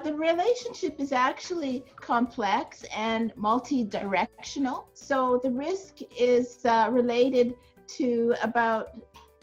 The relationship is actually complex and multi-directional. So the risk is related to about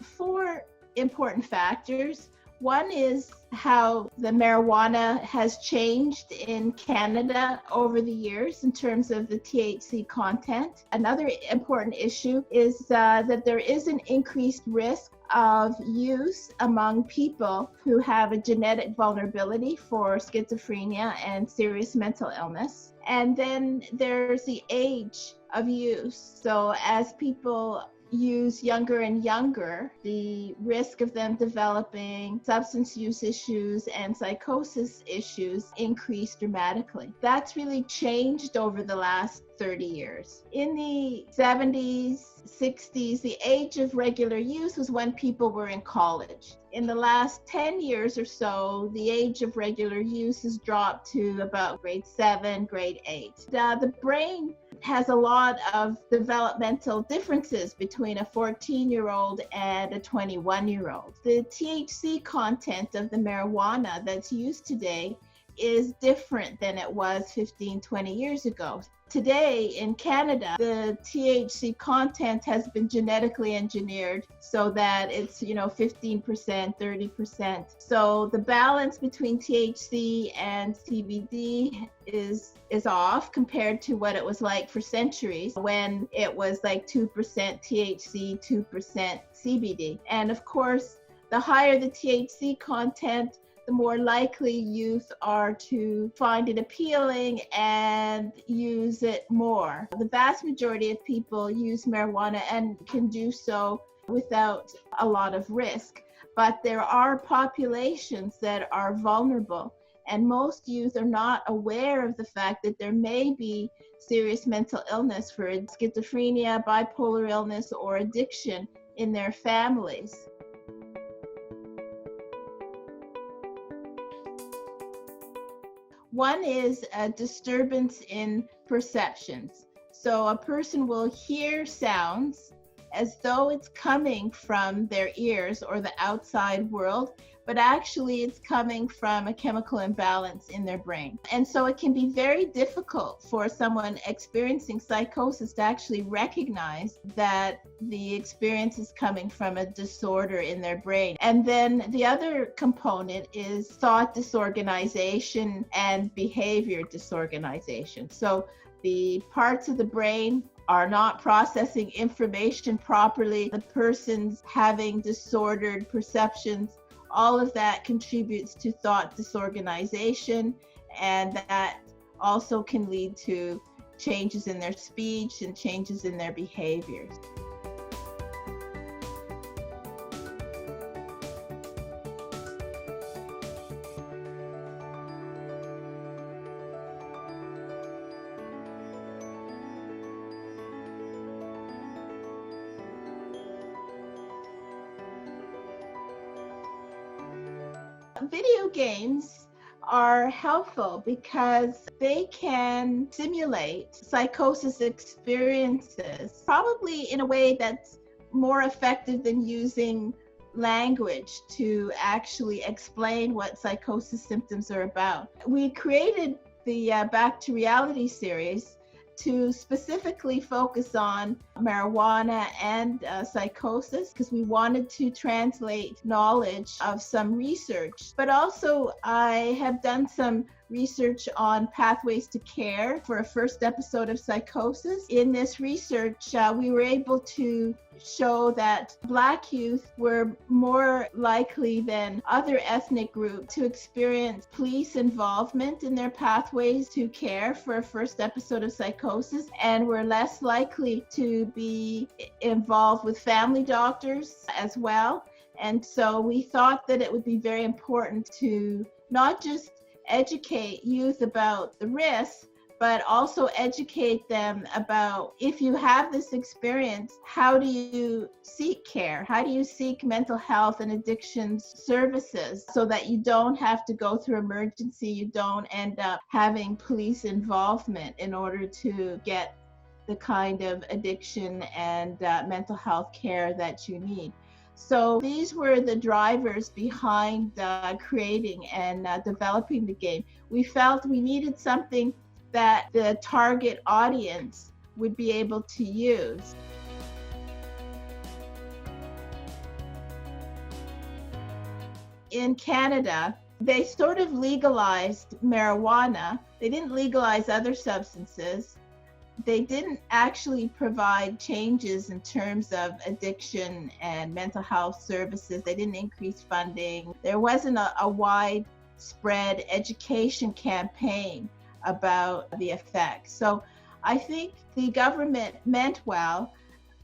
4 important factors. One is how the marijuana has changed in Canada over the years in terms of the THC content. Another important issue is that there is an increased risk of use among people who have a genetic vulnerability for schizophrenia and serious mental illness. And then there's the age of use. So as people use younger and younger, the risk of them developing substance use issues and psychosis issues increase dramatically. That's really changed over the last 30 years. In the 70s, 60s, the age of regular use was when people were in college. In the last 10 years or so, the age of regular use has dropped to about grade 7, grade 8. The brain has a lot of developmental differences between a 14-year-old and a 21-year-old. The THC content of the marijuana that's used today is different than it was 15, 20 years ago. Today in Canada, the THC content has been genetically engineered so that it's, 15%, 30%. So the balance between THC and CBD is off compared to what it was like for centuries when it was like 2% THC, 2% CBD. And of course, the higher the THC content, the more likely youth are to find it appealing and use it more. The vast majority of people use marijuana and can do so without a lot of risk. But there are populations that are vulnerable, and most youth are not aware of the fact that there may be serious mental illness for schizophrenia, bipolar illness, or addiction in their families. One is a disturbance in perceptions. So a person will hear sounds as though it's coming from their ears or the outside world, but actually it's coming from a chemical imbalance in their brain. And so it can be very difficult for someone experiencing psychosis to actually recognize that the experience is coming from a disorder in their brain. And then the other component is thought disorganization and behavior disorganization. So the parts of the brain are not processing information properly, the person's having disordered perceptions. All of that contributes to thought disorganization, and that also can lead to changes in their speech and changes in their behaviors. Video games are helpful because they can simulate psychosis experiences, probably in a way that's more effective than using language to actually explain what psychosis symptoms are about. We created the Back to Reality series to specifically focus on marijuana and psychosis, because we wanted to translate knowledge of some research. But also I have done some research on pathways to care for a first episode of psychosis. In this research, we were able to show that Black youth were more likely than other ethnic groups to experience police involvement in their pathways to care for a first episode of psychosis, and were less likely to be involved with family doctors as well. And so we thought that it would be very important to not just educate youth about the risks, but also educate them about, if you have this experience, how do you seek care? How do you seek mental health and addictions services so that you don't have to go through emergency, you don't end up having police involvement in order to get the kind of addiction and mental health care that you need. So these were the drivers behind creating and developing the game. We felt we needed something that the target audience would be able to use. In Canada, they sort of legalized marijuana. They didn't legalize other substances. They didn't actually provide changes in terms of addiction and mental health services. They didn't increase funding. There wasn't a widespread education campaign about the effects. So I think the government meant well.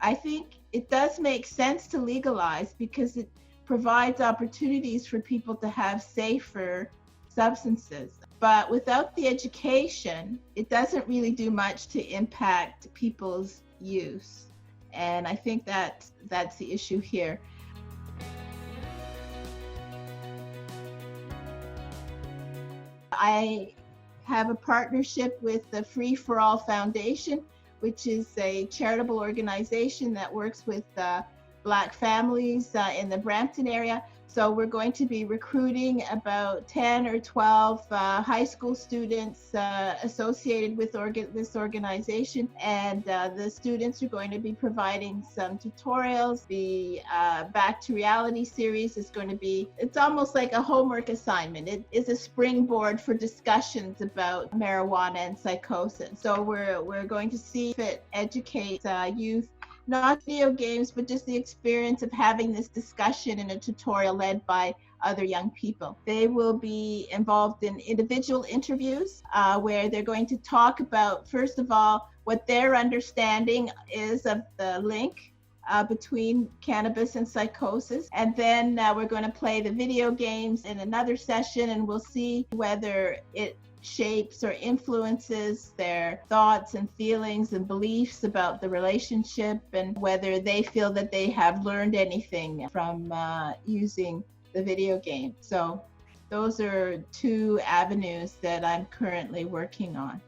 I think it does make sense to legalize because it provides opportunities for people to have safer substances. But without the education, it doesn't really do much to impact people's use. And I think that's the issue here. I have a partnership with the Free for All Foundation, which is a charitable organization that works with Black families in the Brampton area. So we're going to be recruiting about 10 or 12 high school students associated with this organization. And the students are going to be providing some tutorials. The Back to Reality series is going to be, it's almost like a homework assignment. It is a springboard for discussions about marijuana and psychosis. So we're going to see if it educates youth, not video games, but just the experience of having this discussion in a tutorial led by other young people. They will be involved in individual interviews where they're going to talk about, first of all, what their understanding is of the link between cannabis and psychosis. And then we're going to play the video games in another session, and we'll see whether it shapes or influences their thoughts and feelings and beliefs about the relationship, and whether they feel that they have learned anything from using the video game. So those are two avenues that I'm currently working on.